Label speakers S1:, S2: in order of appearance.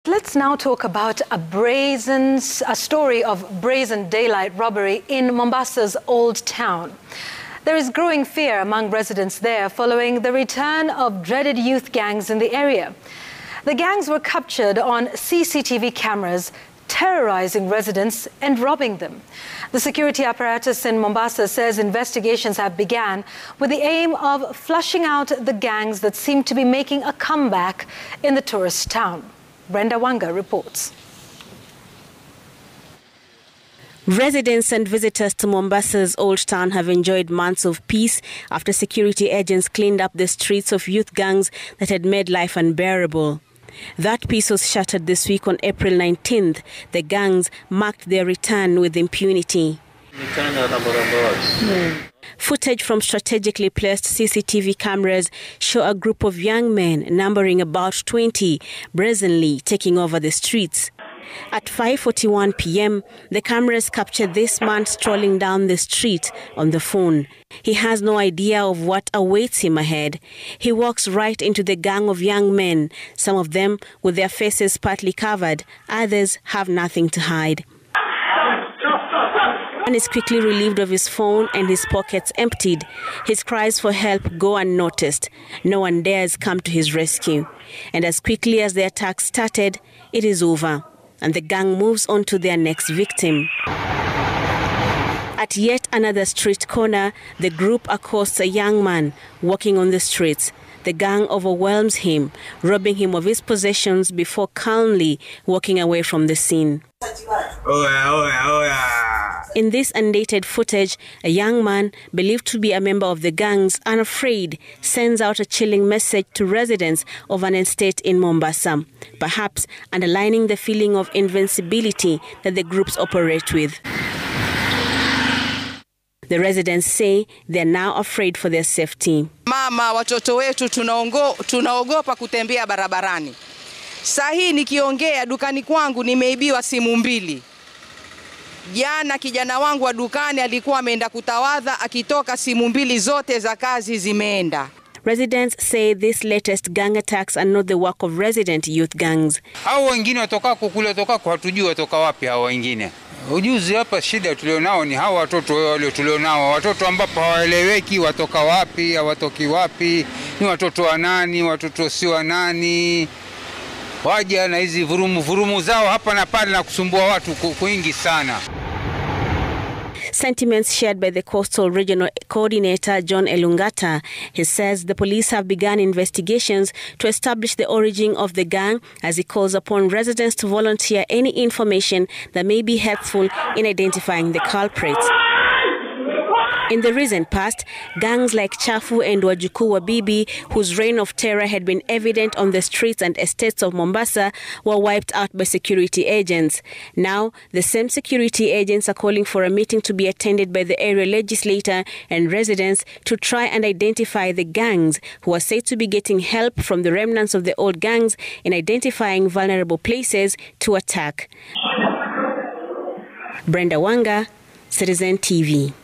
S1: Let's now talk about a story of brazen daylight robbery in Mombasa's Old Town. There is growing fear among residents there following the return of dreaded youth gangs in the area. The gangs were captured on CCTV cameras, terrorizing residents and robbing them. The security apparatus in Mombasa says investigations have begun with the aim of flushing out the gangs that seem to be making a comeback in the tourist town. Brenda Wanga reports.
S2: Residents and visitors to Mombasa's Old Town have enjoyed months of peace after security agents cleaned up the streets of youth gangs that had made life unbearable. That peace was shattered this week on April 19th. The gangs marked their return with impunity. Footage from strategically placed CCTV cameras show a group of young men numbering about 20 brazenly taking over the streets. At 5:41 p.m., the cameras captured this man strolling down the street on the phone. He has no idea of what awaits him ahead. He walks right into the gang of young men, some of them with their faces partly covered, others have nothing to hide. One is quickly relieved of his phone and his pockets emptied. His cries for help go unnoticed. No one dares come to his rescue. And as quickly as the attack started, it is over, and the gang moves on to their next victim. At yet another street corner, the group accosts a young man walking on the streets. The gang overwhelms him, robbing him of his possessions before calmly walking away from the scene. In this undated footage, a young man, believed to be a member of the gangs, unafraid, sends out a chilling message to residents of an estate in Mombasa, perhaps underlining the feeling of invincibility that the groups operate with. The residents say they're now afraid for their safety.
S3: Mama, watoto wetu tunaogopa kutembea barabarani. Sahi nikiongea dukani kwangu nimeibiwa simu 2. Jana kijana wangu wa dukani alikuwa ameenda kutawadha, akitoka simu 2 zote za kazi zimeenda.
S2: Residents say these latest gang attacks are not the work of resident youth gangs.
S4: Hao wengine watoka kule watoka kwa hatujui watoka wapi hao wengine. Ujuzi hapa shida tulionao ni hao watoto wale tulionao, watoto ambapo hawaeleweki watoka wapi, hawatoki wapi, ni watoto wa nani, watoto si wa nani. Waje na hizi vurumu zao hapa na pale na kusumbua watu kuingi sana.
S2: Sentiments shared by the Coastal Regional Coordinator John Elungata. He says the police have begun investigations to establish the origin of the gang, as he calls upon residents to volunteer any information that may be helpful in identifying the culprits. In the recent past, gangs like Chafu and Wajuku Wabibi, whose reign of terror had been evident on the streets and estates of Mombasa, were wiped out by security agents. Now, the same security agents are calling for a meeting to be attended by the area legislator and residents to try and identify the gangs, who are said to be getting help from the remnants of the old gangs in identifying vulnerable places to attack. Brenda Wanga, Citizen TV.